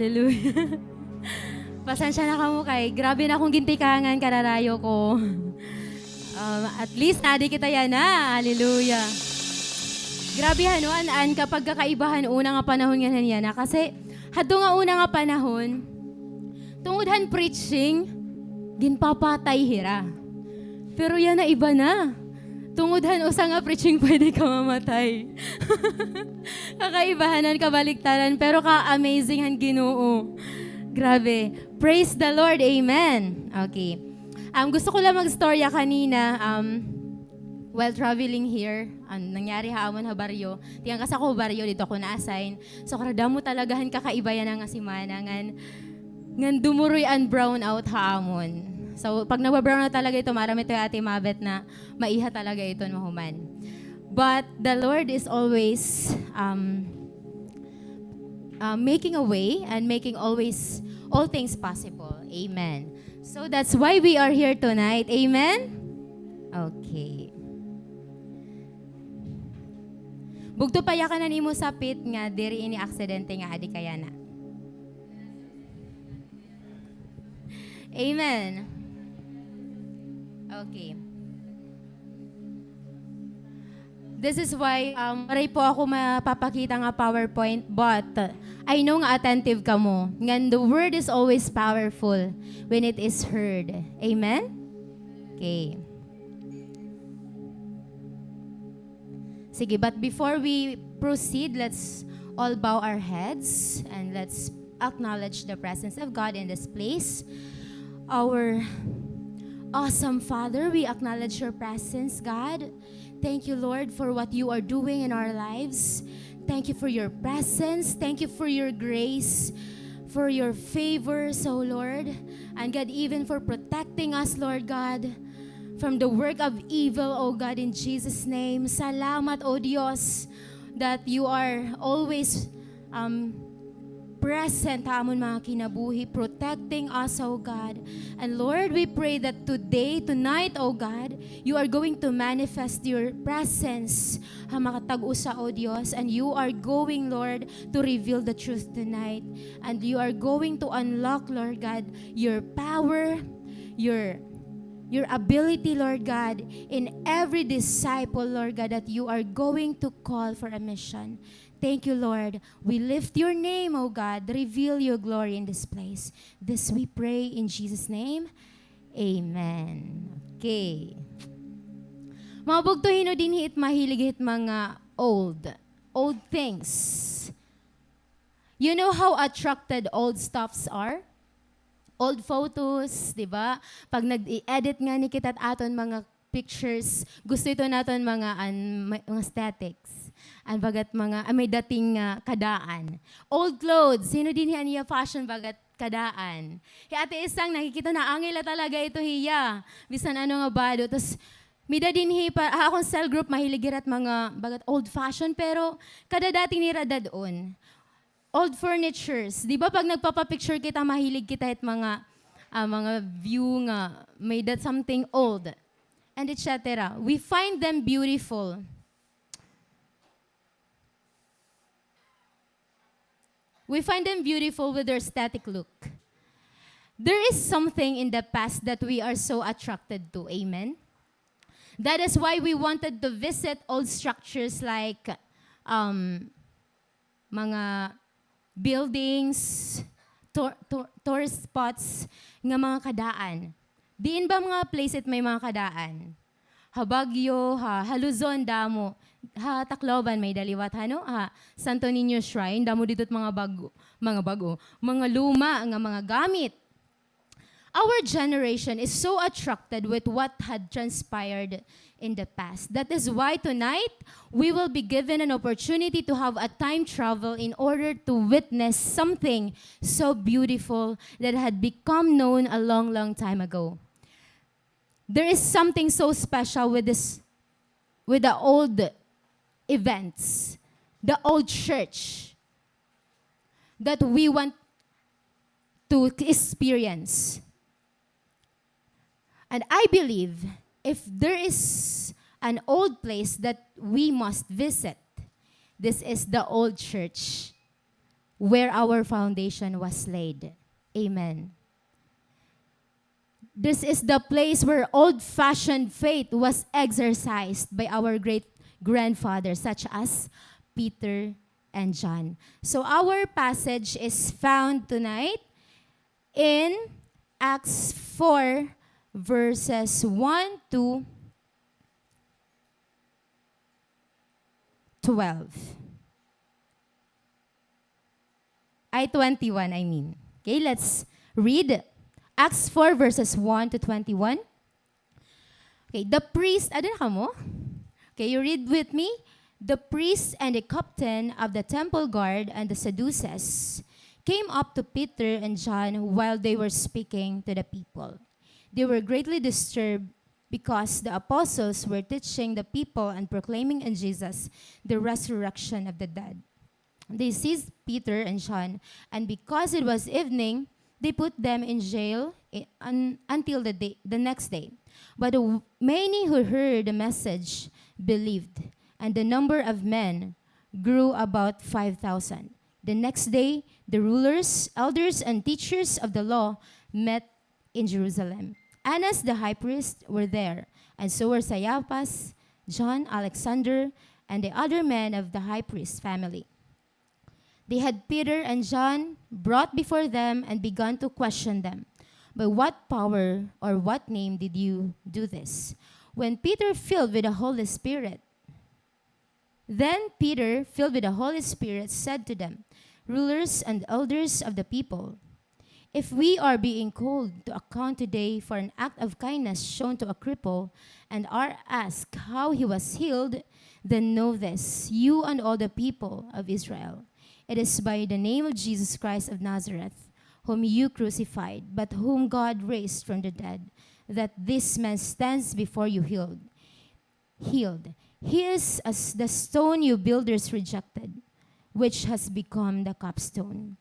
Hallelujah. Pasensya na kamo kay. Grabe na akong gintikangan kararayo ko. At least nadi kita yan na. Hallelujah. Grabe hanuan kapag kakaibahan una nga panahon nga yan na. Kasi hado nga una nga panahon, tungod preaching, ginpapatay hira. Pero yan na iba na. Tungod usa nga preaching pwede ka mamatay. Kakaibahanan, kabaliktaran, pero ka-amazing han Ginoo. Grabe. Praise the Lord. Amen. Okay. Gusto ko lang mag-storya kanina. While traveling here, nangyari haamon ha baryo. Tiyang kas ako baryo, dito ako na-assign. So karada mo talagahan kakaibayan nga si Mana. Ngan dumuroy ang brown out haamon. So pag nababrown na talaga ito, marami ito ate mabet na maiha talaga ito mahuman. But the Lord is always making a way and making always all things possible. Amen. So that's why we are here tonight. Amen? Okay. Bugto payakan na nimo sa pit nga diri ini aksidente nga adi kaya na. Amen. Okay. This is why maray po ako mapapakita nga PowerPoint, but I know nga attentive ka mo. Ngan the word is always powerful when it is heard. Amen? Okay. Sige, but before we proceed, let's all bow our heads and let's acknowledge the presence of God in this place. Our awesome Father, we acknowledge your presence, God. Thank you, Lord, for what you are doing in our lives. Thank you for your presence. Thank you for your grace, for your favors, oh Lord. And God, even for protecting us, Lord God, from the work of evil, oh God, in Jesus' name. Salamat, oh Diyos, that you are always present hamon mga kinabuhi, protecting us, oh God. And Lord, we pray that tonight, oh God, you are going to manifest your presence makatag-usa, oh Diyos, and you are going, Lord, to reveal the truth tonight. And you are going to unlock, Lord God, your power, your ability, Lord God, in every disciple, Lord God, that you are going to call for a mission. Thank you, Lord. We lift your name, O God. Reveal your glory in this place. This we pray in Jesus' name. Amen. Okay. Mga bugtuhin o din hit mahilig hit mga old things. You know how attracted old stuffs are? Old photos, di ba? Pag nag-edit nga ni kita at aton mga pictures, gusto ito naton mga statics. Bagat mga may dating kadaan. Old clothes, sino din niya fashion bagat kadaan. Kaya ate isang nakikita na angela talaga ito hiya. Bisan ano nga bado. Tapos mida din akong cell group mahiligirat mga bagat old fashion pero kada dating ni radadon. Old furnitures. Di ba pag nagpapapicture kita, mahilig kita at mga view nga, may that something old. And etc. We find them beautiful. We find them beautiful with their static look. There is something in the past that we are so attracted to. Amen? That is why we wanted to visit old structures like mga buildings, tourist spots, nga mga kadaan. Diin ba mga place it may mga kadaan? Habagyo, Haluzon, damo. Tacloban, may daliwat, Santo Niño Shrine, damo dito't mga luma, nga mga gamit. Our generation is so attracted with what had transpired in the past. That is why tonight, we will be given an opportunity to have a time travel in order to witness something so beautiful that had become known a long, long time ago. There is something so special with the old events, the old church, that we want to experience. And I believe if there is an old place that we must visit, this is the old church where our foundation was laid. Amen. This is the place where old-fashioned faith was exercised by our great grandfathers, such as Peter and John. So our passage is found tonight in Acts 4, verses 1 to 12. 21, I mean. Okay, let's read Acts 4 verses 1 to 21. Okay, the priest, adun ka mo? Okay, you read with me. The priest and the captain of the temple guard and the Sadducees came up to Peter and John while they were speaking to the people. They were greatly disturbed because the apostles were teaching the people and proclaiming in Jesus the resurrection of the dead. They seized Peter and John, and because it was evening, they put them in jail until the next day. But many who heard the message believed, and the number of men grew about 5,000. The next day, the rulers, elders, and teachers of the law met in Jerusalem. Annas the high priest were there, and so were Caiaphas, John, Alexander, and the other men of the high priest's family. They had Peter and John brought before them and began to question them. By what power or what name did you do this? When Peter filled with the Holy Spirit, said to them, rulers and elders of the people, if we are being called to account today for an act of kindness shown to a cripple and are asked how he was healed, then know this, you and all the people of Israel. It is by the name of Jesus Christ of Nazareth, whom you crucified, but whom God raised from the dead, that this man stands before you healed. He is as the stone you builders rejected, which has become the capstone.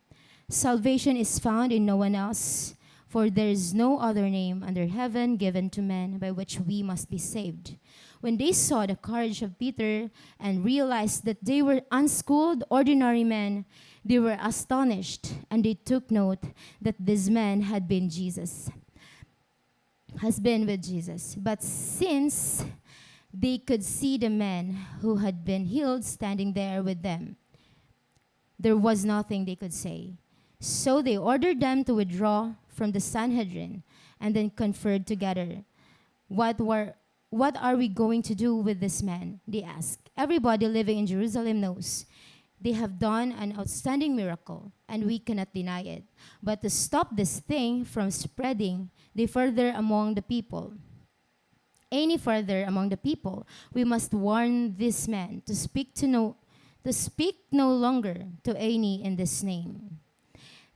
Salvation is found in no one else, for there is no other name under heaven given to men by which we must be saved. When they saw the courage of Peter and realized that they were unschooled, ordinary men, they were astonished, and they took note that this man has been with Jesus. But since they could see the man who had been healed standing there with them, there was nothing they could say. So they ordered them to withdraw from the Sanhedrin and then conferred together. What are we going to do with this man? They asked. Everybody living in Jerusalem knows they have done an outstanding miracle, and we cannot deny it. But to stop this thing from spreading any further among the people, we must warn this man to speak no longer to any in this name.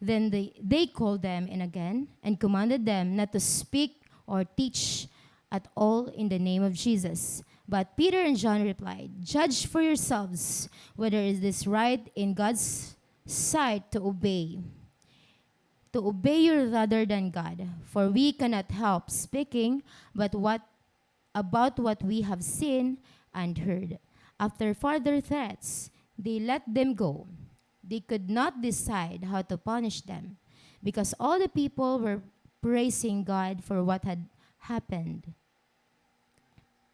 Then they called them in again and commanded them not to speak or teach at all in the name of Jesus. But Peter and John replied, judge for yourselves whether it is right in God's sight to obey you rather than God. For we cannot help speaking about what we have seen and heard. After further threats, they let them go. They could not decide how to punish them because all the people were praising God for what had happened.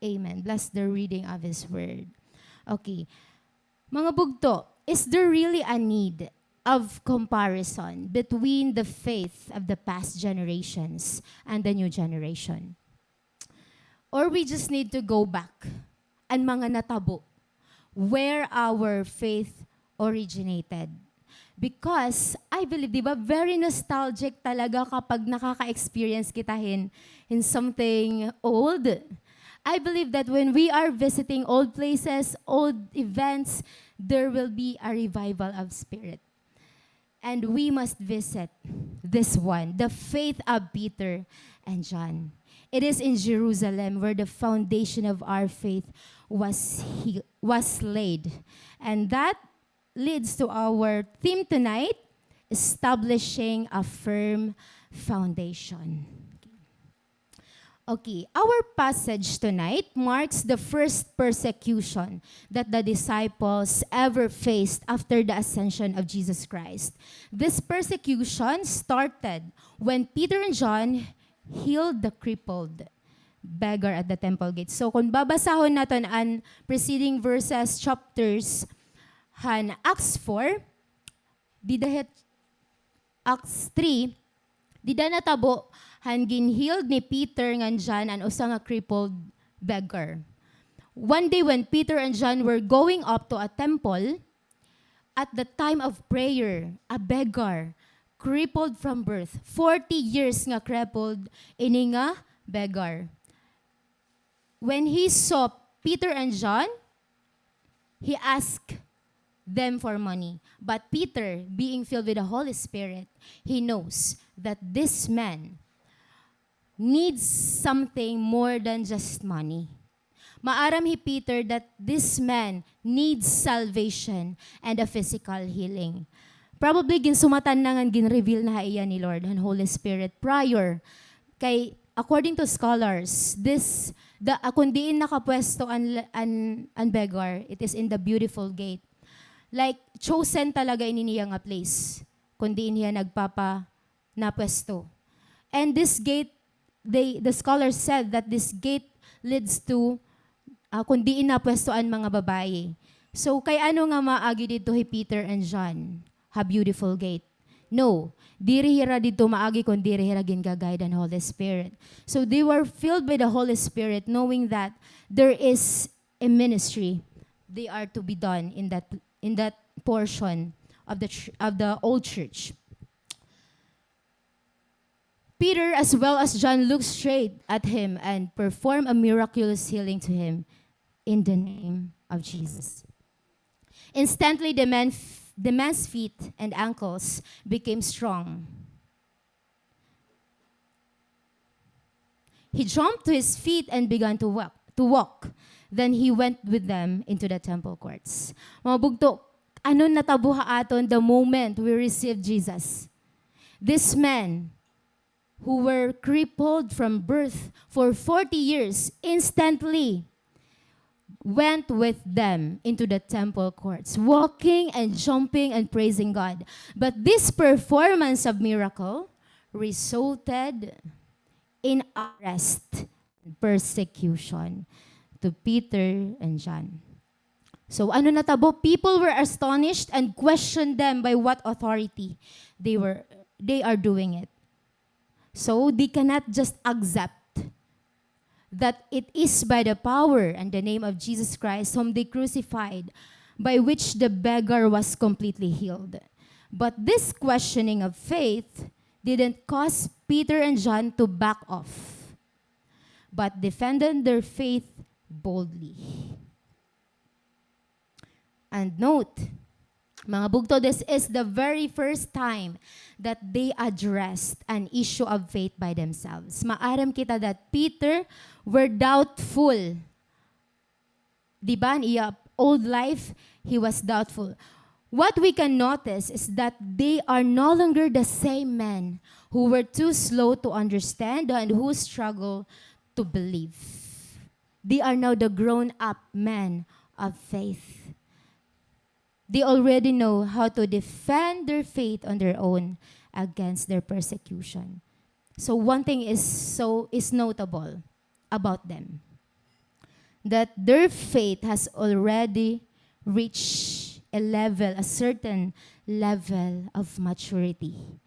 Amen. Bless the reading of His word. Okay. Mga bugto, is there really a need of comparison between the faith of the past generations and the new generation? Or we just need to go back and mga natabo where our faith originated. Because I believe, di ba, very nostalgic talaga kapag nakaka-experience kita in something old. I believe that when we are visiting old places, old events, there will be a revival of spirit. And we must visit this one, the faith of Peter and John. It is in Jerusalem where the foundation of our faith was laid. And that leads to our theme tonight, establishing a firm foundation. Okay, our passage tonight marks the first persecution that the disciples ever faced after the ascension of Jesus Christ. This persecution started when Peter and John healed the crippled beggar at the temple gate. So kung babasahon natin ang preceding verses, chapters, Acts 4, di dahit Acts 3, di da natabo ginhealed ni Peter ngan John an usa nga crippled beggar. One day when Peter and John were going up to a temple, at the time of prayer, a beggar, crippled from birth, 40 years nga crippled, ini nga beggar. When he saw Peter and John, he asked them for money. But Peter, being filled with the Holy Spirit, he knows that this man needs something more than just money. Maaram hi Peter that this man needs salvation and a physical healing. Probably ginsumatan na nga ginreveal na iya ni Lord and Holy Spirit prior. Kay according to scholars, kung diin nakapwesto an beggar, it is in the beautiful gate. Like chosen talaga ini niya nga place kung diin niya napwesto. And this gate, the scholars said that this gate leads to kung diin napwestoan mga babae. So, kay ano nga maagi dito hi Peter and John? Ha beautiful gate. No, diri hira dito maagi kung diri hira gin-guide and Holy Spirit. So, they were filled by the Holy Spirit knowing that there is a ministry they are to be done in that portion of the old church. Peter, as well as John, looked straight at him and performed a miraculous healing to him in the name of Jesus. Instantly, the man's feet and ankles became strong. He jumped to his feet and began to walk. Then he went with them into the temple courts. Mga bugto, ano natabuha aton the moment we received Jesus? This man, who were crippled from birth for 40 years, instantly went with them into the temple courts, walking and jumping and praising God. But this performance of miracle resulted in arrest and persecution to Peter and John. So ano natabo? People were astonished and questioned them by what authority they are doing it. So they cannot just accept that it is by the power and the name of Jesus Christ whom they crucified, by which the beggar was completely healed. But this questioning of faith didn't cause Peter and John to back off, but defended their faith boldly. And note, mga bugto, this is the very first time that they addressed an issue of faith by themselves. Maaram kita that Peter were doubtful. Diba? In iya old life, he was doubtful. What we can notice is that they are no longer the same men who were too slow to understand and who struggle to believe. They are now the grown-up men of faith. They already know how to defend their faith on their own against their persecution. So one thing is notable about them, that their faith has already reached a certain level of maturity.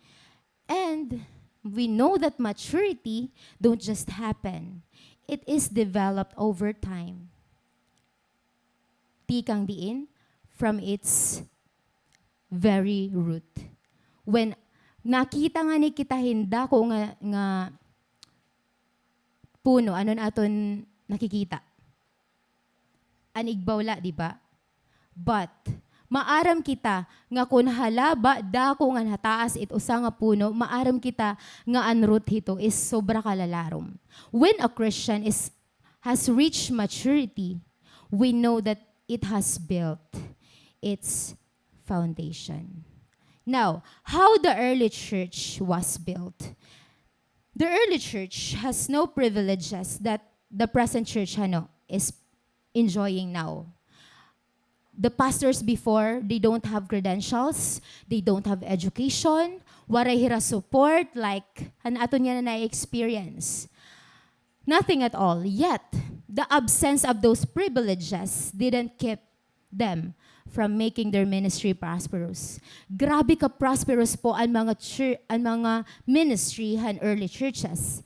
And we know that maturity don't just happen. It is developed over time. Tikang diin, from its very root. When nakita nga ni kita hinda ko nga puno, anon aton nakikita? Anigbawla, di ba? But, maaram kita nga kun halaba dako nga hataas it usa nga puno, maaram kita nga an root hito is sobra kalalarom. When a Christian has reached maturity, we know that it has built its foundation. Now, how the early church was built. The early church has no privileges that the present church is enjoying now. The pastors before, they don't have credentials, they don't have education, waray hira support like ato niya na experience. Nothing at all. Yet, the absence of those privileges didn't keep them from making their ministry prosperous. Grabe ka prosperous po ang mga ministry and early churches.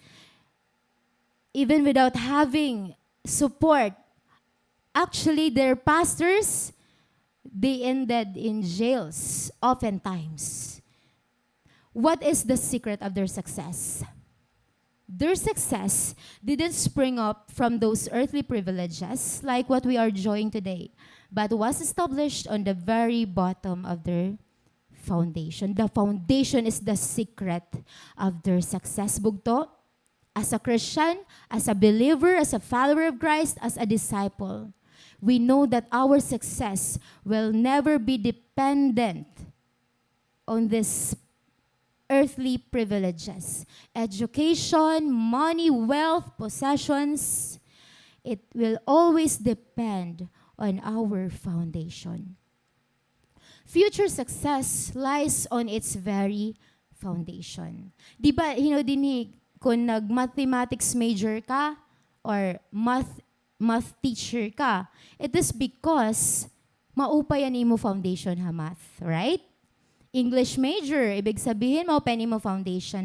Even without having support, actually their pastors, they ended in jails oftentimes. What is the secret of their success? Their success didn't spring up from those earthly privileges like what we are enjoying today, but was established on the very bottom of their foundation. The foundation is the secret of their success. Bugto, as a Christian, as a believer, as a follower of Christ, as a disciple, we know that our success will never be dependent on this earthly privileges, education, money, wealth, possessions. It will always depend on our foundation. Future success lies on its very foundation. Di ba, dinig, kung nag-mathematics major ka or math teacher ka, it is because maupay yan imo foundation ha math, right? English major, ibig sabihin maupayan imo foundation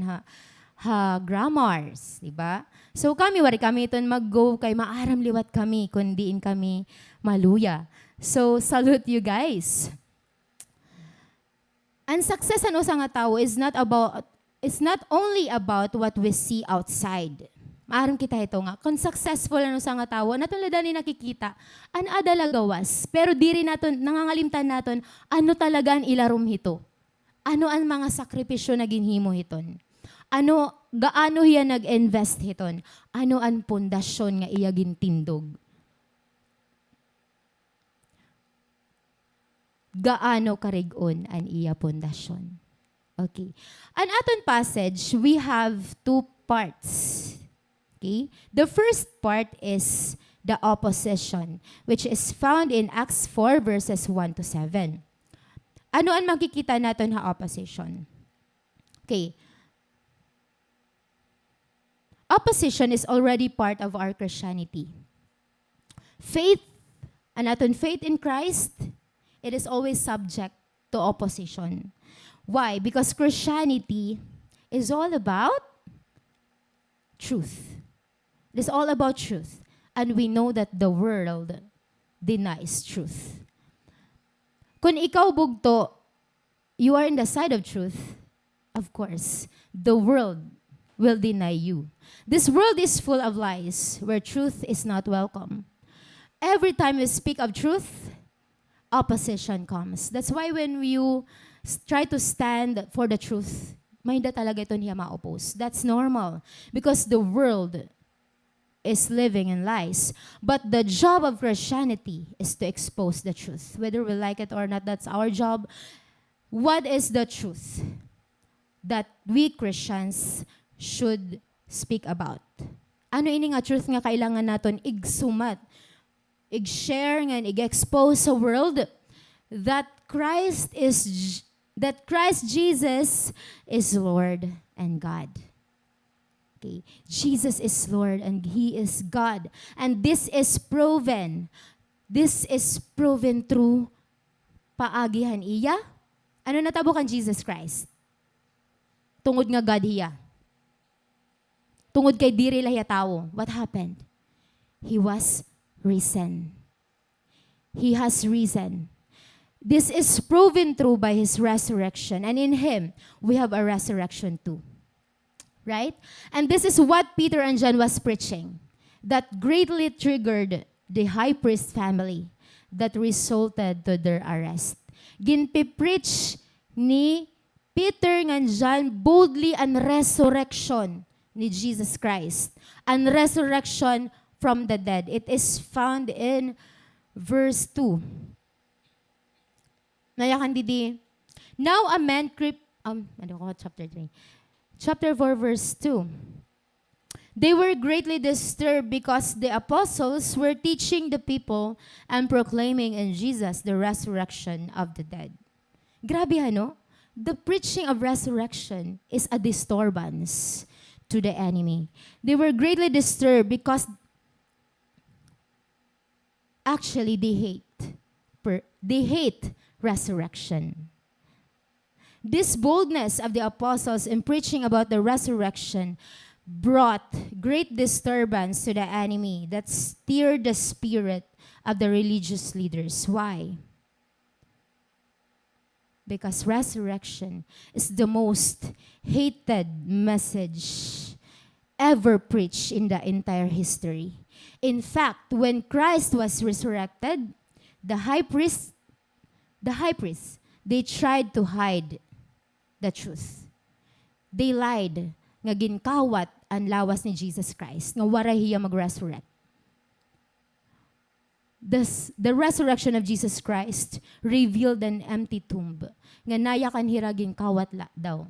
ha grammars, di ba? So wari kami iton mag-go kay maaram liwat kami kun diin kami maluya. So salute you guys. And success sa nga tao is not only about what we see outside. Maaram kita ito nga. Kung successful sa nga tao, natulad ni nakikita, adala gawas. Pero diri naton, nangangalimtan naton, ano talaga ang ilarom hito? Ano ang mga sakripisyo na ginhimo hiton? Gaano hiya nag-invest hiton? Ano ang pundasyon nga iya gintindog? Gaano karigon ang iya pundasyon? Okay. An aton passage, we have two parts. Okay? The first part is the opposition, which is found in Acts 4 verses 1 to 7. Ano ang makikita natin na opposition? Okay. Opposition is already part of our Christianity. Faith, aton faith in Christ, it is always subject to opposition. Why? Because Christianity is all about truth. It is all about truth. And we know that the world denies truth. Kung ikaw bugto, you are in the side of truth, of course, the world will deny you. This world is full of lies where truth is not welcome. Every time we speak of truth, opposition comes. That's why when you try to stand for the truth, may da talaga ito niya ma-oppose. That's normal because the world is living in lies. But the job of Christianity is to expose the truth. Whether we like it or not, that's our job. What is the truth that we Christians should speak about? Ano ini nga truth nga kailangan naton igsumat, ig-share nga, ig-expose sa world that Christ Jesus is Lord and God. Okay. Jesus is Lord and He is God. And this is proven. This is proven through paagihan iya. Ano natabo kan Jesus Christ? Tungod nga God hiya. Tungod kay diri lahiya tao. What happened? He was risen. He has risen. This is proven true by His resurrection. And in Him, we have a resurrection too. Right? And this is what Peter and John was preaching. That greatly triggered the high priest family that resulted to their arrest. Ginpipreach ni Peter and John boldly ang resurrection ni Jesus Christ. Ang resurrection from the dead. It is found in verse 2. Nayakan didi. Now a man chapter 3. chapter 4, verse 2. They were greatly disturbed because the apostles were teaching the people and proclaiming in Jesus the resurrection of the dead. Grabe ano? The preaching of resurrection is a disturbance to the enemy. They were greatly disturbed because actually they hate resurrection. This boldness of the apostles in preaching about the resurrection brought great disturbance to the enemy that stirred the spirit of the religious leaders. Why? Because resurrection is the most hated message ever preached in the entire history. In fact, when Christ was resurrected, the high priest, they tried to hide the truth. They lied nga ginkawat ang lawas ni Jesus Christ nga wara hiya mag-resurrect. The resurrection of Jesus Christ revealed an empty tomb. Nga naya kan hiragin kawat daw.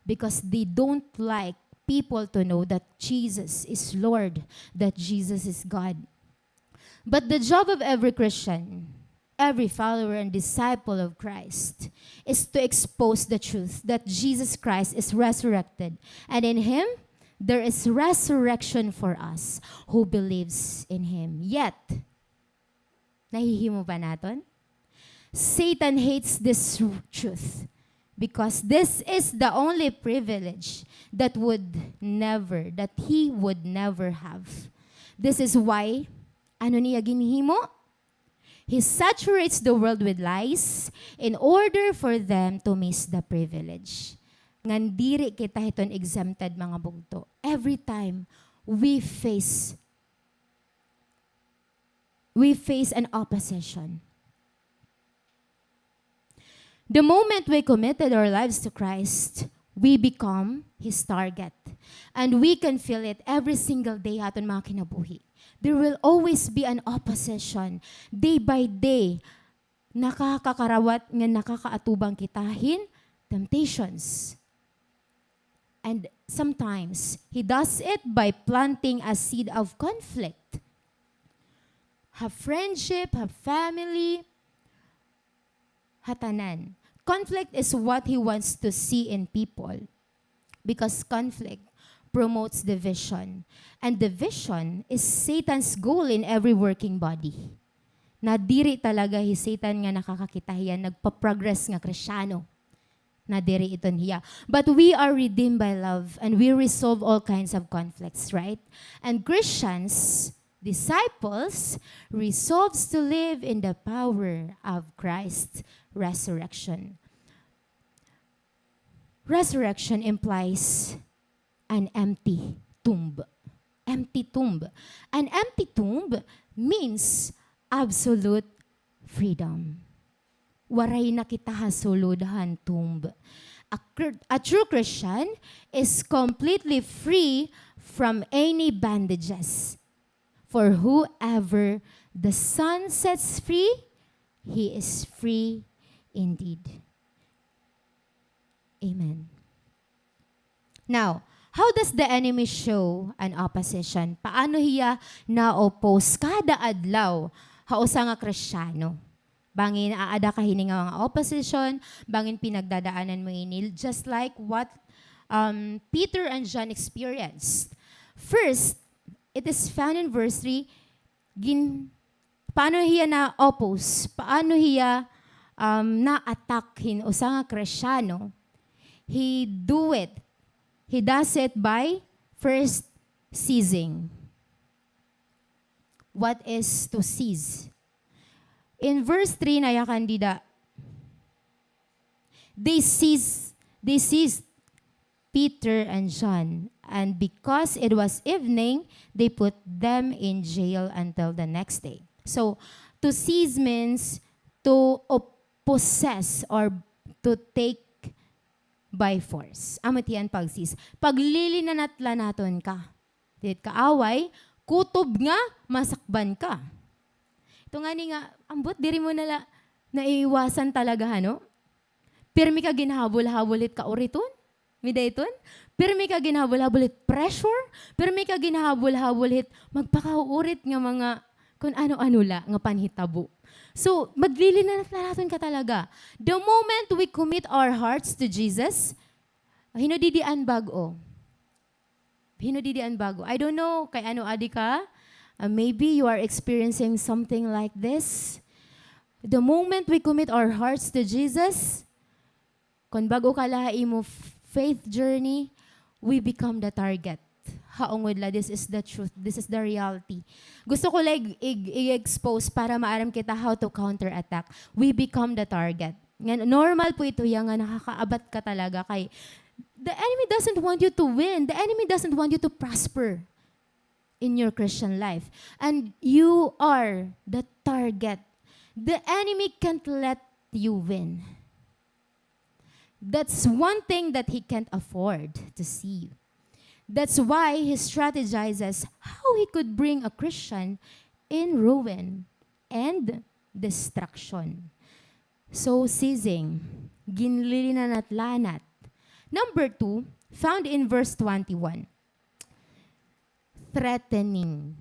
Because they don't like people to know that Jesus is Lord, that Jesus is God. But the job of every Christian, every follower and disciple of Christ, is to expose the truth that Jesus Christ is resurrected. And in Him, there is resurrection for us who believes in Him. Yet, nahihimo ba naton? Satan hates this truth because this is the only privilege that he would never have. This is why, ano niya ginhimo? He saturates the world with lies in order for them to miss the privilege. Ngan diri kita hiton exempted mga bugto. Every time we face an opposition. The moment we committed our lives to Christ, we become His target. And we can feel it every single day aton mga kinabuhi. There will always be an opposition. Day by day, nakakakarawat nga nakakaatubang kitahin, temptations. And sometimes, He does it by planting a seed of conflict. Have friendship, have family, hatanan. Conflict is what He wants to see in people because conflict promotes division. And division is Satan's goal in every working body. Nadiri talaga Satan nga nakakakitahiyan, nagpa-progress nga Kristyano. Nadiri iton hiya. But we are redeemed by love and we resolve all kinds of conflicts, right? And Christians, disciples, resolves to live in the power of Christ's resurrection. Resurrection implies an empty tomb. Empty tomb. An empty tomb means absolute freedom. Waray na kita hasuludahan tomb. A true Christian is completely free from any bandages. For whoever the Son sets free, he is free indeed. Amen. Now, how does the enemy show an opposition? Paano hiya na-oppose kada adlaw hausa nga Kristyano? Bangin aada ka hini nga mga opposition, bangin pinagdadaanan mo ini, just like what Peter and John experienced. First, it is found in verse 3, paano hiya na-oppose? Paano hiya na-attack usa nga Kristyano? He does it by first seizing. What is to seize? In verse 3 na kandida, they seized Peter and John, and because it was evening, they put them in jail until the next day. So, to seize means to possess or to take by force. Amot yan pag-seize. Paglilinanatla naton ka. Dito kaaway, kutob nga, masakban ka. Ito nga ni nga, ambot, diri mo naiiwasan talaga, ano? Pirmi ka ginhabol-habolit ka oriton. May dayton? Pero may ka ginahabol-habolit pressure, pero may ka ginahabol-habolit magpakaurit nga mga kung ano-ano la nga panhitabo. So, maglilinaton ka talaga. The moment we commit our hearts to Jesus, hinudidian bago. Hinudidian bago. I don't know kay ano adi ka. Maybe you are experiencing something like this. The moment we commit our hearts to Jesus, kung bago ka lahi mo faith journey, we become the target. Haungod la, this is the truth. This is the reality. Gusto ko like i-expose para maaram kita how to counterattack. We become the target. Normal po ito yung nakakaabat ka talaga kay the enemy doesn't want you to win. The enemy doesn't want you to prosper in your Christian life. And you are the target. The enemy can't let you win. That's one thing that he can't afford to see. That's why he strategizes how he could bring a Christian in ruin and destruction. So ceasing, ginlilinanat-lanat. Number 2, found in verse 21. Threatening.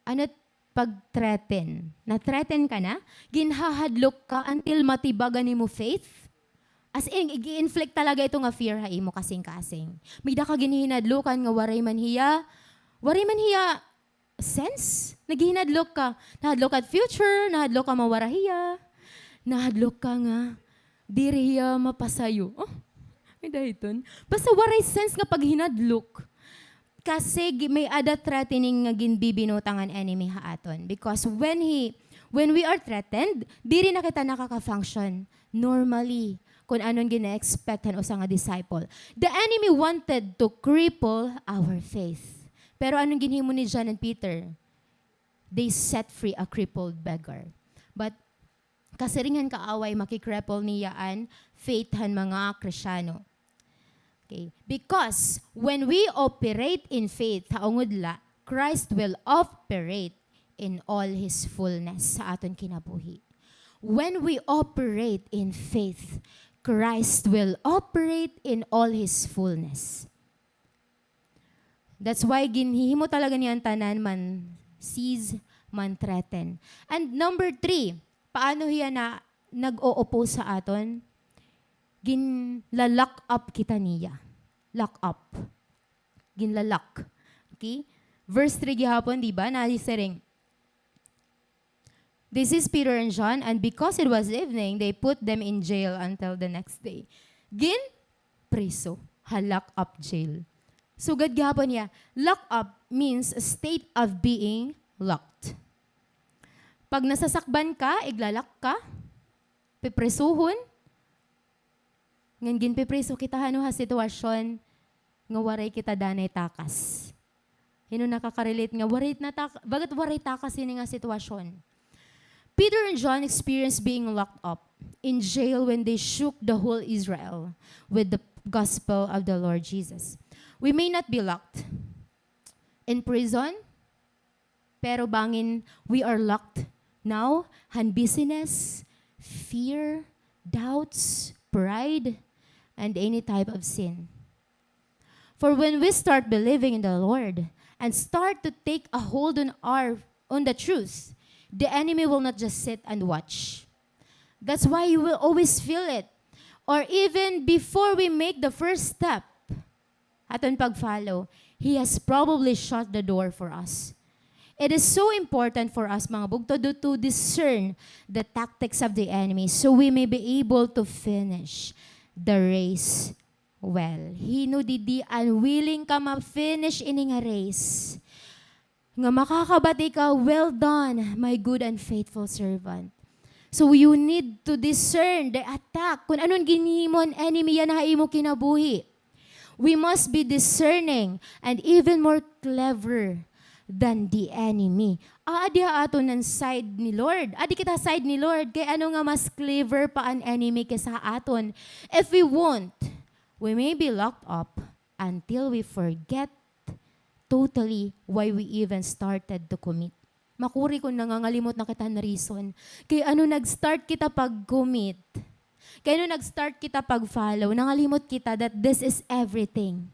Ano pag-threaten? Na-threaten ka na? Ginhahadlok ka until matibagan mo faith? As in, i-inflict talaga ito nga fear ha imo kasing-kasing. May da ka ginihinadlokan nga waray man hiya sense. Naghihinadlok ka. Nahadlok ka future, nahadlok ka mawarahiya, nahadlok ka nga diriya mapasayo. Oh, may dahiton. Basta waray sense nga paghinadlok. Kasi may ada threatening nga ginbibinutangan enemy haaton. Because when we are threatened, diri na kita nakaka-function normally kung anong gina-expectan o sa nga disciple. The enemy wanted to cripple our faith. Pero anong ginhimo ni John and Peter? They set free a crippled beggar. But kasiringan kaaway makikripple niyaan faithan mga Krisyano. Okay. Because when we operate in faith, haungudla, Christ will operate in all His fullness sa aton kinabuhi. When we operate in faith, Christ will operate in all His fullness. That's why ginhihimo talaga niyan tanan man seize, man threaten. And number 3, paano hiya na nag-o-oppose sa aton? Ginla-lock up kita niya. Lock up. Ginla-lock. Okay? Verse 3 gihapon, di ba? Nalisering. This is Peter and John, and because it was evening, they put them in jail until the next day. Preso. Lock up jail. So, gihapon niya, lock up means a state of being locked. Pag nasasakban ka, iglalak ka, pipresuhon, ngan ginpipreso kita hano ha sitwasyon, nga waray kita danay takas. Hino nakaka-relate nga, bagat waray takas yun nga sitwasyon. Peter and John experienced being locked up in jail when they shook the whole Israel with the gospel of the Lord Jesus. We may not be locked in prison, pero bangin we are locked now, han busyness, fear, doubts, pride, and any type of sin. For when we start believing in the Lord and start to take a hold on the truth, the enemy will not just sit and watch. That's why you will always feel it. Or even before we make the first step, aton pag-follow, He has probably shut the door for us. It is so important for us, mga bugtod, to discern the tactics of the enemy so we may be able to finish the race well. Hino didi unwilling ka ma-finish ini nga race. Nga makakabati ka, well done, my good and faithful servant. So you need to discern the attack. Kung anong ginhimon enemy yan na imo kinabuhi. We must be discerning and even more clever than the enemy. Adi ato ng side ni Lord. Adi kita side ni Lord. Kaya ano nga mas clever pa ang enemy kesa aton. If we won't, we may be locked up until we forget totally why we even started to commit. Makuri kung nangangalimot na kita na reason. Kaya ano nag-start kita pag-commit. Kaya nung nag-start kita pag-follow, nangalimot kita that this is everything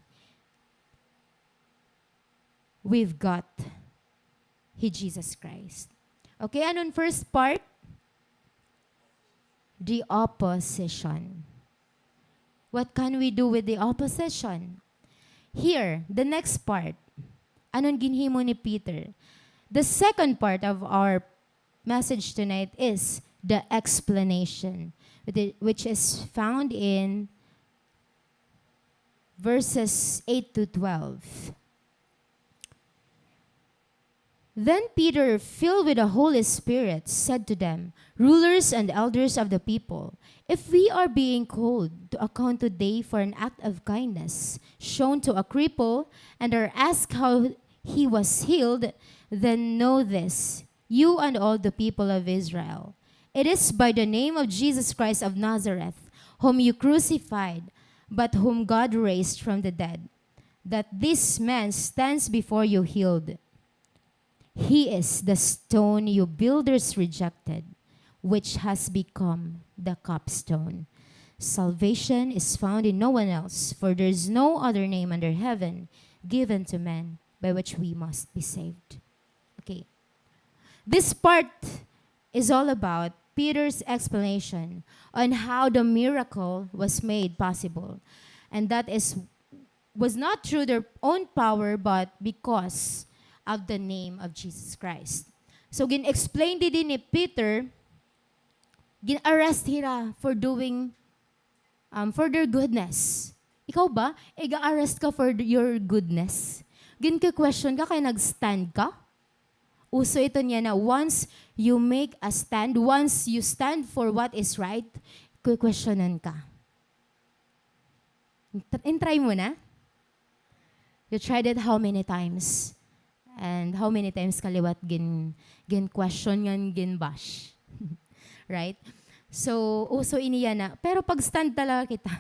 we've got. He Jesus Christ. Okay, anong first part? The opposition. What can we do with the opposition? Here, the next part. Anong ginhimo ni Peter? The second part of our message tonight is the explanation, which is found in verses 8 to 12. Then Peter, filled with the Holy Spirit, said to them, "Rulers and elders of the people, if we are being called to account today for an act of kindness shown to a cripple and are asked how he was healed, then know this, you and all the people of Israel. It is by the name of Jesus Christ of Nazareth, whom you crucified, but whom God raised from the dead, that this man stands before you healed. He is the stone you builders rejected, which has become the capstone. Salvation is found in no one else, for there is no other name under heaven given to men by which we must be saved." Okay. This part is all about Peter's explanation on how the miracle was made possible. And that was not through their own power, but because of the name of Jesus Christ. So, gin-explain din ni Peter, gin-arrest hira for doing, for their goodness. Ikaw ba, iga-arrest ka for your goodness? Gin-question ka, kaya nag-stand ka? Uso ito niya na once you make a stand, once you stand for what is right, questionan ka. Try mo na? You tried it how many times? And how many times kaliwat gin question yan, gin bash. Right? So, uso iniya na. Pero pag stand talaga kita,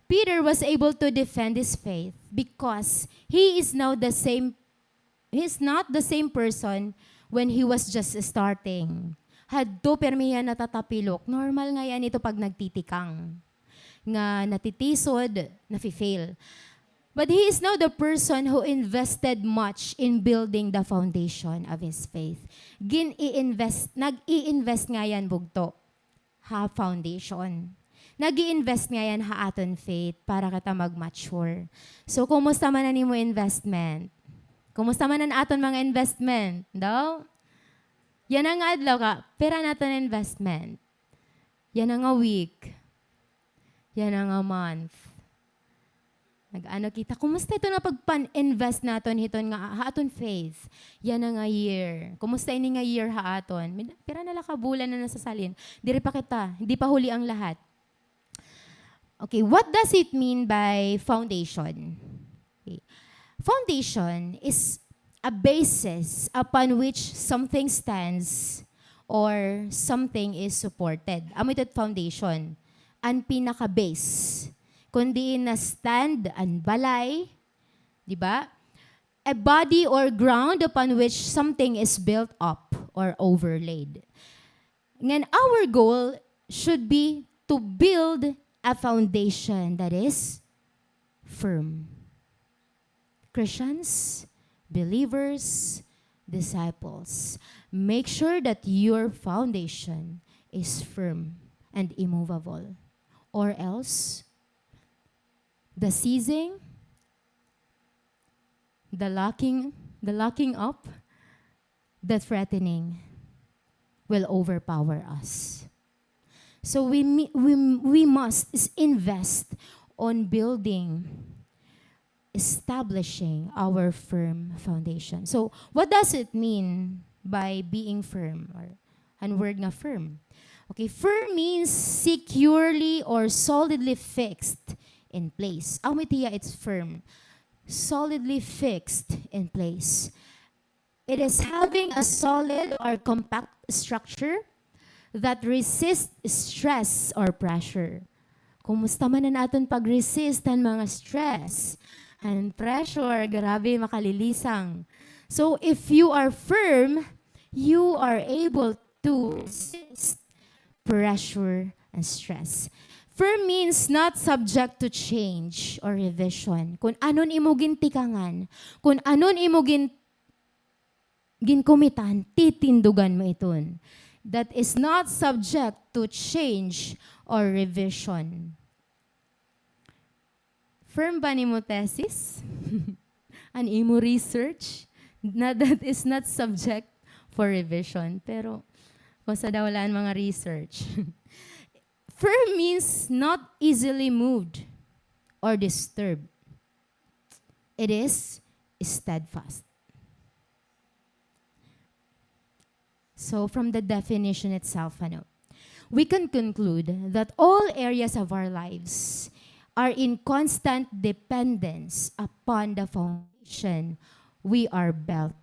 Peter was able to defend his faith because he is now the same, he's not the same person when he was just starting. Hadto permihan natatapilok. Normal nga yan ito pag nagtitikang. Nga natitisod, nafi-fail. But he is now the person who invested much in building the foundation of his faith. Nag-i-invest nga yan bugto. Ha foundation. Nag-i-invest nga yan ha aton faith para kita mag-mature. So, kumusta man na mo investment? Kumusta man na aton mga investment? Daw? Yan ang adlaw ka. Pera natin investment. Yan ang a week. Yan ang a month. Nag-ano kita, kumusta ito na pagpan-invest naton hiton nga haaton faith? Yan na nga year. Kumusta ini nga year haaton? Pira na laka bulan na nasasalin. Diri pa kita, hindi pa huli ang lahat. Okay, what does it mean by foundation? Okay. Foundation is a basis upon which something stands or something is supported. Amo ito't foundation. Ang pinaka-base. Kundi na stand and balay, di ba? A body or ground upon which something is built up or overlaid. And our goal should be to build a foundation that is firm. Christians, believers, disciples, make sure that your foundation is firm and immovable. Or else, the seizing, the locking up, the threatening will overpower us. So we must invest on building, establishing our firm foundation. So what does it mean by being firm? Or ang word nga firm. Okay, firm means securely or solidly fixed in place. Amitiya, it's firm. Solidly fixed in place. It is having a solid or compact structure that resists stress or pressure. Kumusta man na natin pag-resist ang mga stress and pressure, grabe makalilisang. So if you are firm, you are able to resist pressure, and stress. Firm means not subject to change or revision. Kung anon imo gintikangan, kung anon imo ginkumitan, titindugan mo iton. That is not subject to change or revision. Firm ba ni mo thesis? An imo research? That is not subject for revision. Pero, basta daw wala mga research. Firm means not easily moved or disturbed. It is steadfast. So from the definition itself, we can conclude that all areas of our lives are in constant dependence upon the foundation we are built.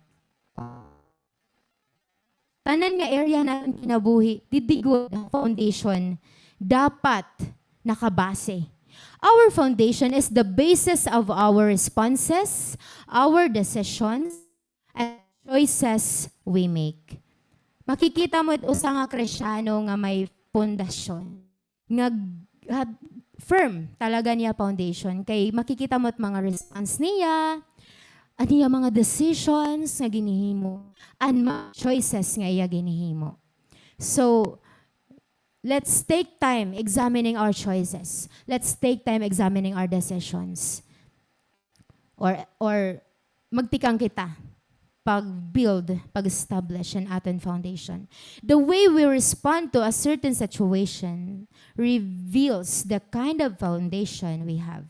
Tanan nga area na kinabuhi, didigod ang foundation, dapat nakabase. Our foundation is the basis of our responses, our decisions, and choices we make. Makikita mo ito sa nga Kristyano nga may pundasyon. Nga firm talaga niya foundation. Kay makikita mo at mga response niya, niya mga decisions nga ginihimo, and mga choices nga iya ginihimo. So, let's take time examining our choices. Let's take time examining our decisions. Or magtikang kita pag-build, pag-establish an aton foundation. The way we respond to a certain situation reveals the kind of foundation we have.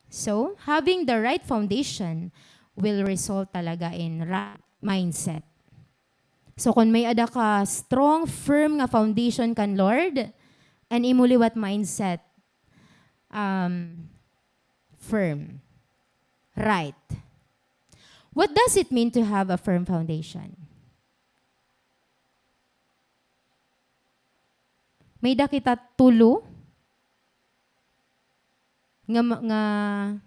So, having the right foundation will result talaga in right mindset. So, kung may ada ka strong, firm nga foundation kan Lord, and imuliwat mindset, firm. Right. What does it mean to have a firm foundation? May dakita tulo nga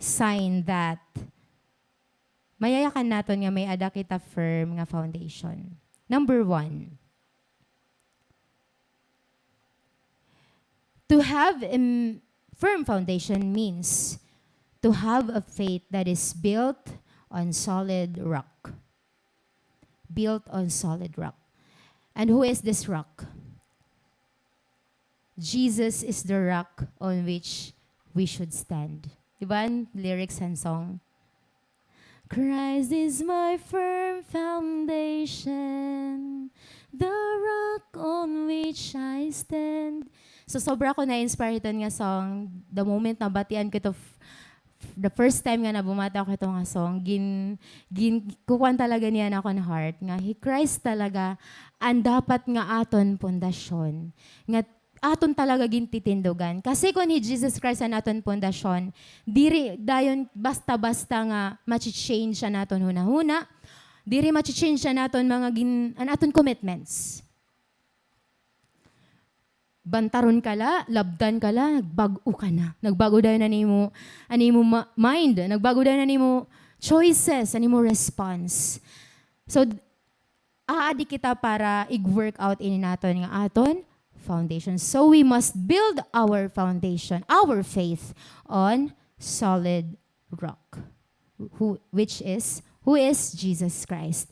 sign that mayayakan naton nga may ada kita firm nga foundation. Number 1. To have a firm foundation means to have a faith that is built on solid rock. Built on solid rock. And who is this rock? Jesus is the rock on which we should stand. Diba? Lyrics and song. Christ is my firm foundation, the rock on which I stand. So sobra ko na-inspire ito nga song. The moment na batian ko ito, the first time nga na bumata ko ito nga song, kukuhan talaga niya na ako ng heart. Nga, Christ talaga, ang dapat nga aton pundasyon. Nga, aton talaga gintitindugan. Kasi kung Jesus Christ ang aton pundasyon, diri dayon basta-basta nga machi-change siya naton huna-huna, diri machi-change siya naton mga an aton commitments. Bantaron ka la, labdan ka la, nagbago ka na. Nagbago dayon na nimo mind, nagbago dayon na nimo choices, nimo response. So, aadi kita para i-work out in naton nga aton foundation. So we must build our foundation, our faith, on solid rock, who is Jesus Christ.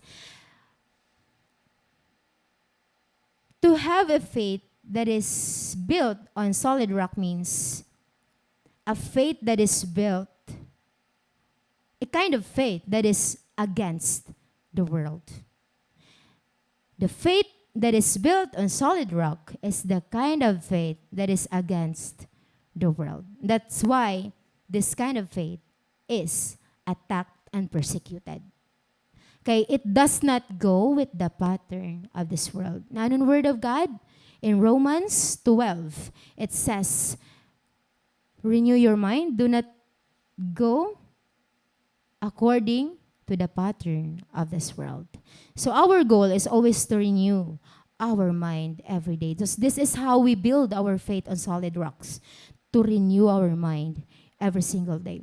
To have a faith that is built on solid rock means a faith that is built, a kind of faith that is against the world. The faith that is built on solid rock is the kind of faith that is against the world. That's why this kind of faith is attacked and persecuted. Okay, it does not go with the pattern of this world. Now, in the Word of God, in Romans 12, it says, renew your mind, do not go according to the pattern of this world. So our goal is always to renew our mind every day. This is how we build our faith on solid rocks, to renew our mind every single day.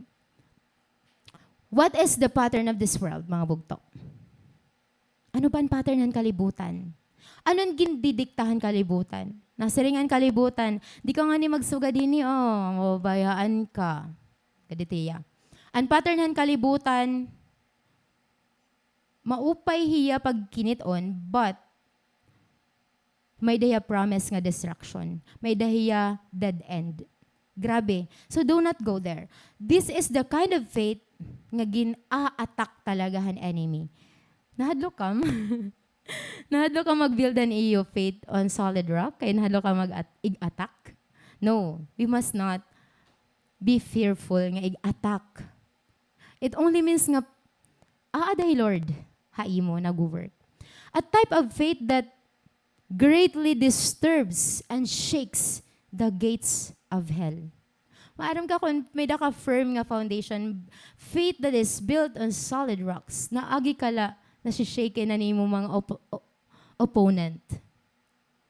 What is the pattern of this world, mga bugtok? Ano ba ang pattern ng kalibutan? Anong gindidiktahan kalibutan? Nasiringan kalibutan, di ka nga ni magsuga din bayaan ka. Kaditiya. Ang pattern ng kalibutan, maupay hiya pag kiniton, but may daya promise nga destruction. May daya dead end. Grabe. So do not go there. This is the kind of faith nga gin-a-attack talaga han enemy. Nahadlo kam. Nahadlo ka mag-build an iyo faith on solid rock, kaya nahadlo ka mag-attack. No, we must not be fearful nga i-attack. It only means nga, aaday Lord, haimo, nag-work. A type of faith that greatly disturbs and shakes the gates of hell. Maaram ka kung may da ka firm nga foundation, faith that is built on solid rocks, na agi kala, nasishake na ni mo mga opponent.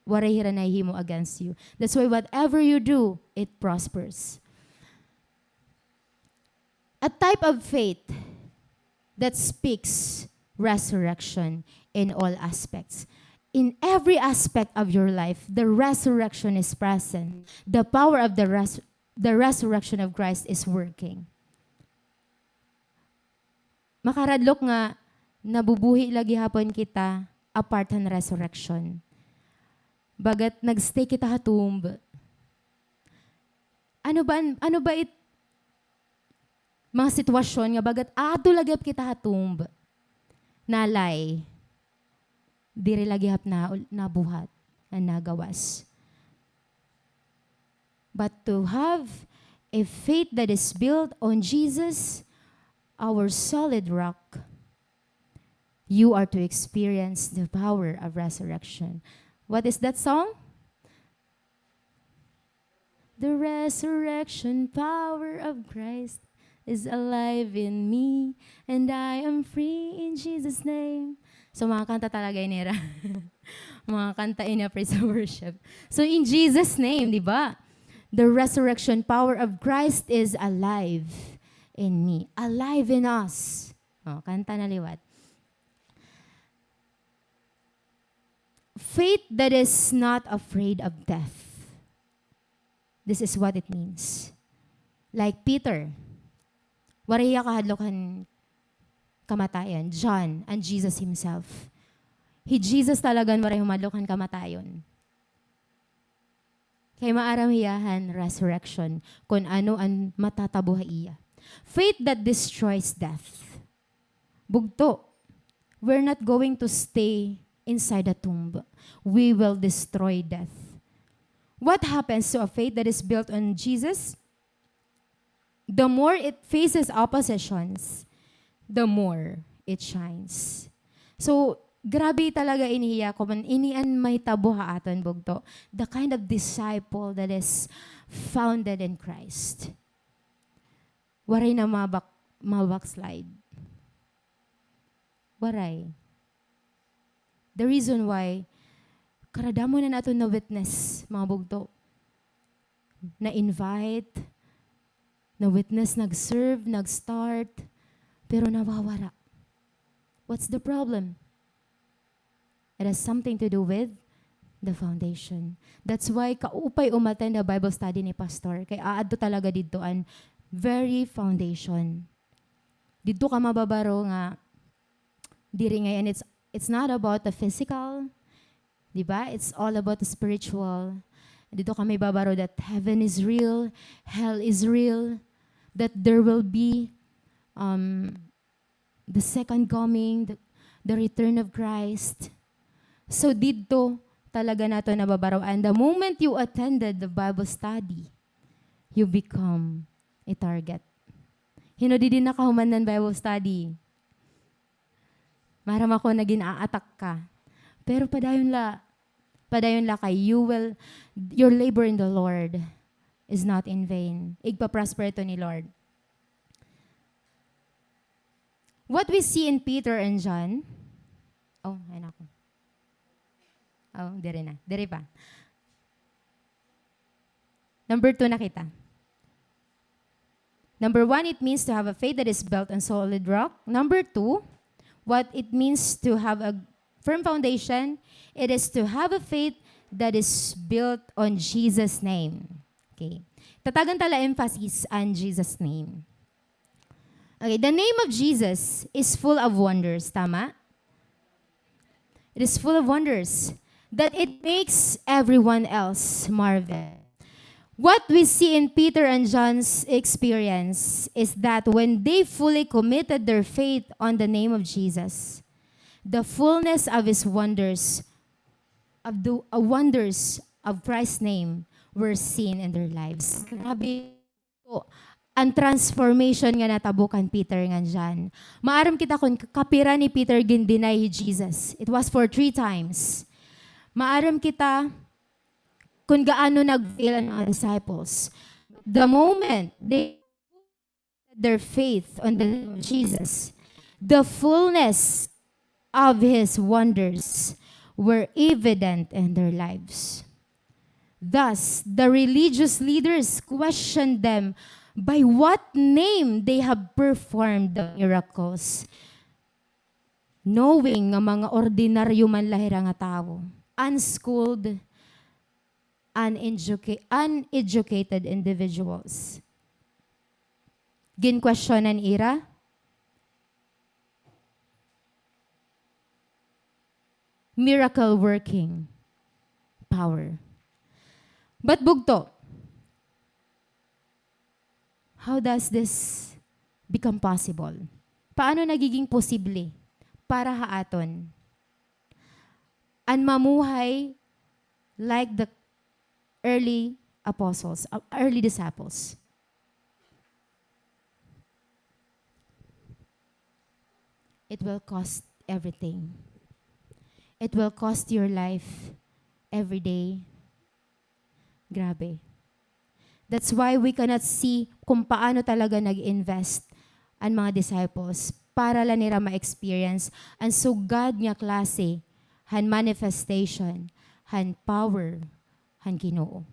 Waray hiranay mo against you. That's why whatever you do, it prospers. A type of faith that speaks resurrection in all aspects. In every aspect of your life, the resurrection is present. The power of the resurrection of Christ is working. Makaradlok nga, nabubuhi lagi hapon kita apart han resurrection. Bagat nagstay kita hatumb. Ano ba mga sitwasyon nga bagat ato lagap kita hatumb. Nalay. Diri lagi hap na buhat na nagawas. But to have a faith that is built on Jesus, our solid rock, you are to experience the power of resurrection. What is that song? The resurrection power of Christ is alive in me, and I am free in Jesus' name. So mga kanta talaga inera. Mga kanta ina praise and worship. So in Jesus' name, di ba? The resurrection power of Christ is alive in me. Alive in us. Oh, kanta na liwat. Faith that is not afraid of death. This is what it means. Like Peter, wariya kahadlokan kamatayon. John and Jesus himself. Jesus talagang wariya humadlokan kamatayon. Kaya maaramiyahan resurrection kung ano ang matatabuhay iya. Faith that destroys death. Bugto. We're not going to stay inside the tomb. We will destroy death. What happens to a faith that is built on Jesus? The more it faces oppositions, the more it shines. So, grabe talaga inihiya ko man inian may tabuha aton bugto. The kind of disciple that is founded in Christ. Waray na mabackslide. Waray. The reason why, karadamo na nato na witness, mga bugto. Na-invite, na-witness, nag-serve, nag-start, pero nawawara. What's the problem? It has something to do with the foundation. That's why kaupay umattend the Bible study ni Pastor. Kaya aadto talaga dito ang very foundation. Dito ka mababaro nga, diri ngayon, it's not about the physical, di ba? It's all about the spiritual. Dito kami babaro that heaven is real, hell is real, that there will be the second coming, the return of Christ. So dito talaga nato nababaro. And the moment you attended the Bible study, you become a target. Hinodi din nakahuman ng Bible study. Maram ako na gina-attack ka. Pero padayon la kay your labor in the Lord is not in vain. Igpa-prosper ito ni Lord. What we see in Peter and John, ayun ako. Diri na. Diri pa. Number 2 na kita. Number 1, it means to have a faith that is built on solid rock. Number 2, what it means to have a firm foundation. It is to have a faith that is built on Jesus' name. Okay. Tatagan tala emphasis on Jesus' name. Okay, the name of Jesus is full of wonders, tama? It is full of wonders that it makes everyone else marvel. What we see in Peter and John's experience is that when they fully committed their faith on the name of Jesus, the fullness of his wonders, wonders of Christ's name were seen in their lives. Grabe po, ang transformation nga natabukan Peter nga dyan. Maaram kita kung kapira ni Peter gindinay Jesus. It was for 3 times. Maaram kita kung gaano nag-fail ang mga disciples. The moment they put their faith on the name of Jesus, the fullness of his wonders were evident in their lives. Thus, the religious leaders questioned them by what name they have performed the miracles, knowing nga mga ordinaryo man lahira nga tao, unschooled, uneducated individuals. Gin-questionan ira, miracle working power. But bugto, how does this become possible? Paano nagiging posible para haaton an mamuhay like the early apostles, early disciples? It will cost everything. It will cost your life every day. Grabe. That's why we cannot see kung paano talaga nag-invest ang mga disciples para lang nila ma-experience ang sugad nga klase, han manifestation, han power, han Ginoo.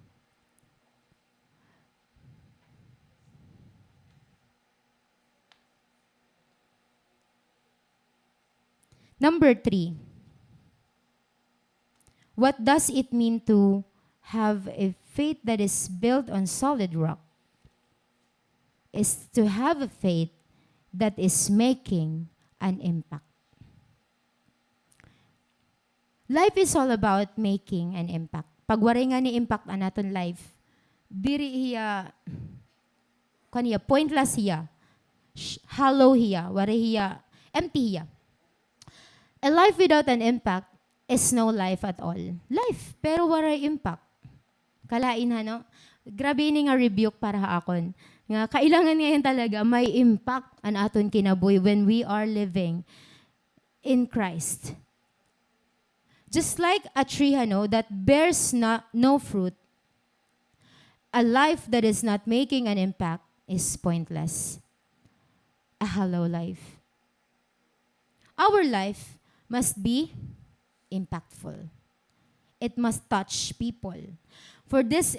Number 3. What does it mean to have a faith that is built on solid rock? Is to have a faith that is making an impact. Life is all about making an impact. Pag waray nga ni impact ang aton life, diri hiya, kaniya, pointless hiya, hollow hiya, waray hiya, empty hiya. A life without an impact is no life at all. Life, pero waray impact. Kalain ha, no? Grabe ini nga rebuke para akon. Nga, kailangan ngayon talaga may impact ang aton kinabuhi when we are living in Christ. Just like a tree, no, that bears no fruit, a life that is not making an impact is pointless. A hollow life. Our life must be impactful. It must touch people. For this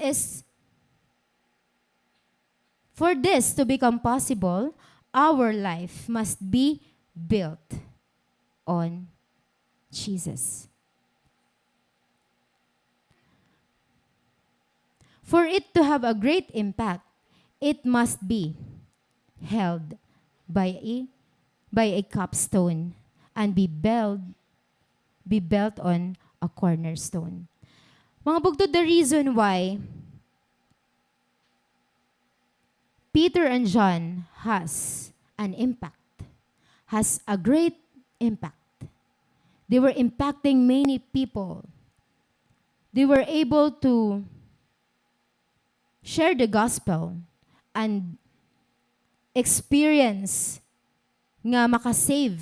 to become possible, our life must be built on Jesus. For it to have a great impact, it must be held by a capstone and be built on a cornerstone. Mga bugtod, the reason why Peter and John has an impact, has a great impact. They were impacting many people. They were able to share the gospel and experience nga makasave,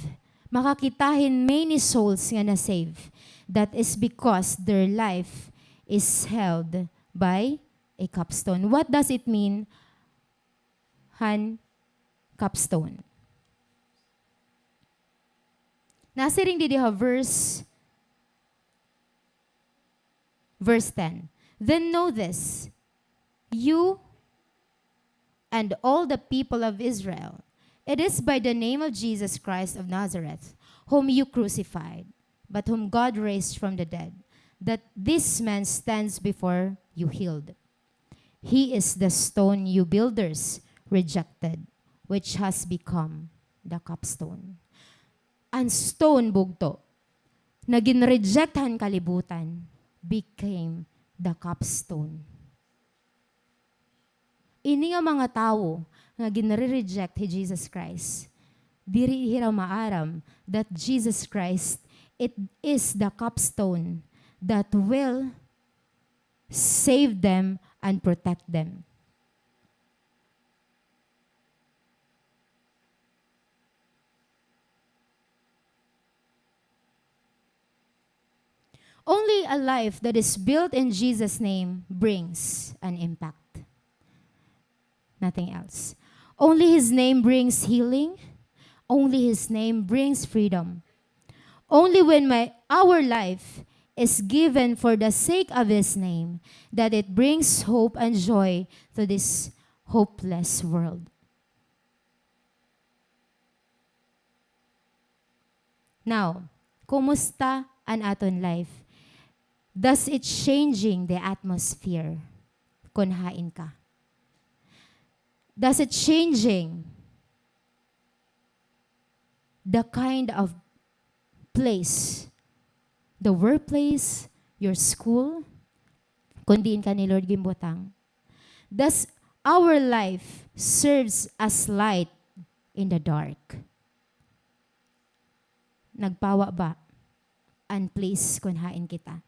makakitahin many souls nga na-save. That is because their life is held by a capstone. What does it mean, han capstone? Nasa ring didi ha verse 10. Then know this, you and all the people of Israel, it is by the name of Jesus Christ of Nazareth, whom you crucified, but whom God raised from the dead, that this man stands before you healed. He is the stone you builders rejected, which has become the capstone. Ang stone bugto, na ginrejectahan kalibutan, became the capstone. Ini nga mga tao nga ginre-reject ni Jesus Christ, diri hiraw maaram that Jesus Christ, it is the capstone that will save them and protect them. Only a life that is built in Jesus' name brings an impact. Nothing else. Only His name brings healing. Only His name brings freedom. Only when our life is given for the sake of His name, that it brings hope and joy to this hopeless world. Now, kumusta ang aton life? Does it changing the atmosphere kung hain ka? Does it changing the kind of place, the workplace, your school, kung diin ka ni Lord gimbutang? Does our life serves as light in the dark? Nagpawa ba ang place kung hain kita?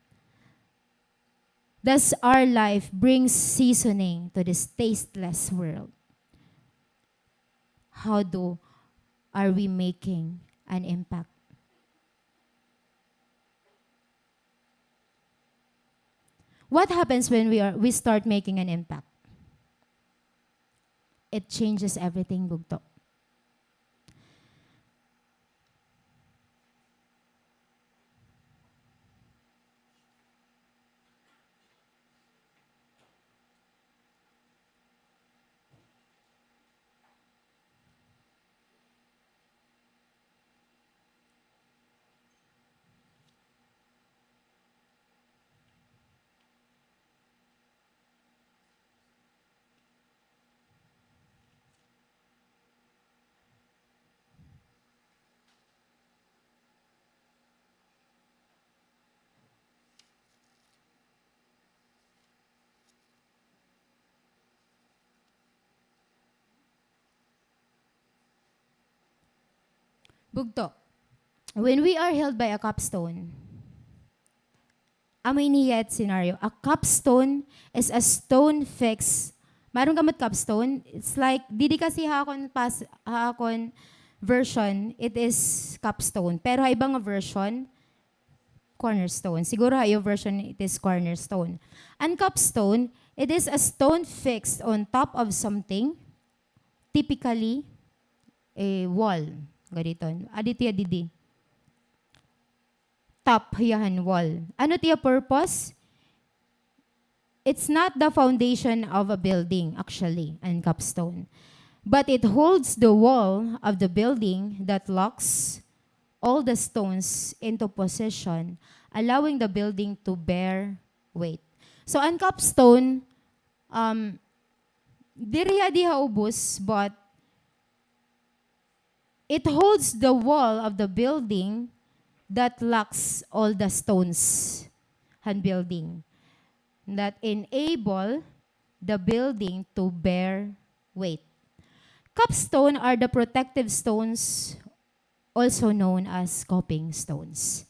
Does our life bring seasoning to this tasteless world? How are we making an impact? What happens when we start making an impact? It changes everything, bugto. Bugto, when we are held by a capstone, amoy niyet scenario, a capstone is a stone fixed. Mayroon kamot capstone, it's like, didi kasi hakon version, it is capstone. Pero ha ibang version, cornerstone. Siguro ha yung version, it is cornerstone. And capstone, it is a stone fixed on top of something, typically, a wall. Ganito. Aditya didi. Top yahan wall. Ano tiya purpose? It's not the foundation of a building, actually, and capstone. But it holds the wall of the building that locks all the stones into position, allowing the building to bear weight. So, ang capstone, diriya diha ubos, but it holds the wall of the building that locks all the stones and building that enable the building to bear weight. Capstone are the protective stones, also known as coping stones.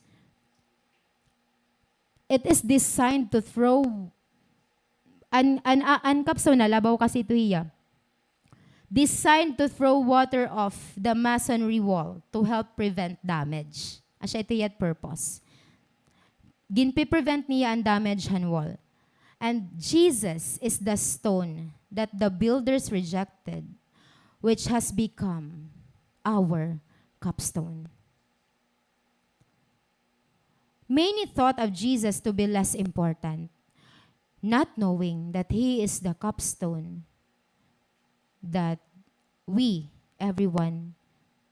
It is designed to throw an capstone na labaw kasi ito iya. Designed to throw water off the masonry wall to help prevent damage. Asya ito yet purpose. Ginpi-prevent niya ang damage han wall. And Jesus is the stone that the builders rejected, which has become our capstone. Many thought of Jesus to be less important, not knowing that He is the capstone that everyone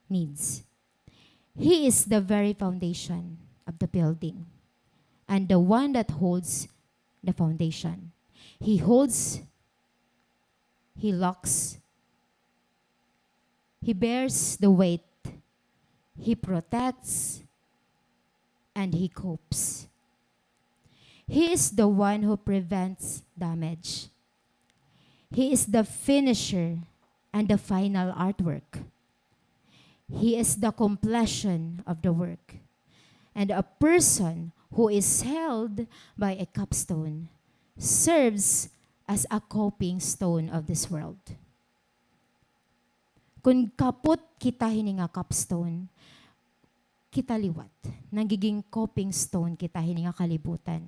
needs. He is the very foundation of the building and the one that holds the foundation. He holds, he locks, he bears the weight, he protects, and he copes. He is the one who prevents damage. He is the finisher and the final artwork. He is the completion of the work. And a person who is held by a capstone serves as a coping stone of this world. Kung kapot kita hini nga capstone, kita liwat. Nagiging coping stone kita hini nga kalibutan.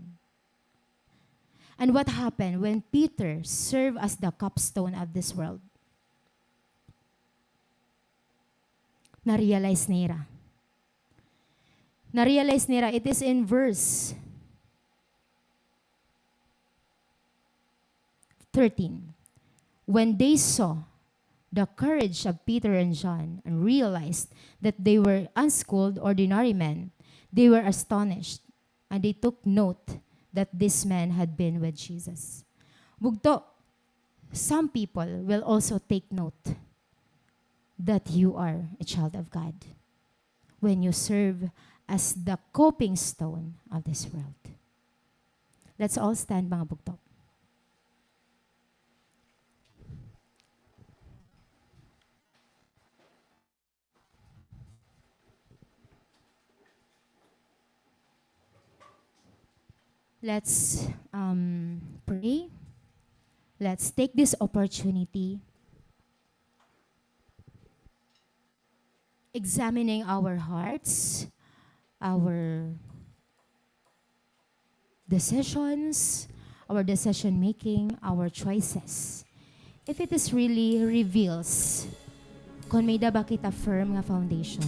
And what happened when Peter served as the capstone of this world? Na-realize nira. Na-realize nira. It is in verse 13. When they saw the courage of Peter and John and realized that they were unschooled, ordinary men, they were astonished, and they took note that this man had been with Jesus. Bugto, some people will also take note that you are a child of God when you serve as the coping stone of this world. Let's all stand, mga bugto. Let's pray. Let's take this opportunity examining our hearts, our decisions, our decision making, our choices. If it is really reveals kung may ba kita firm nga foundation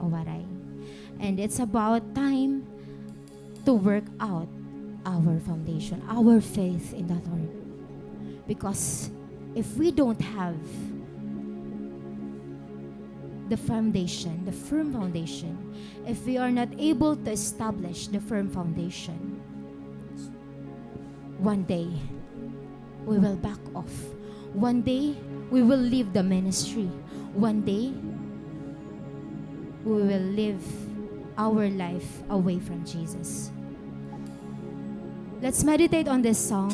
o waray. And it's about time to work out our foundation, our faith in the Lord. Because if we don't have the foundation, the firm foundation, if we are not able to establish the firm foundation, one day we will back off. One day we will leave the ministry. One day we will live our life away from Jesus. Let's meditate on this song.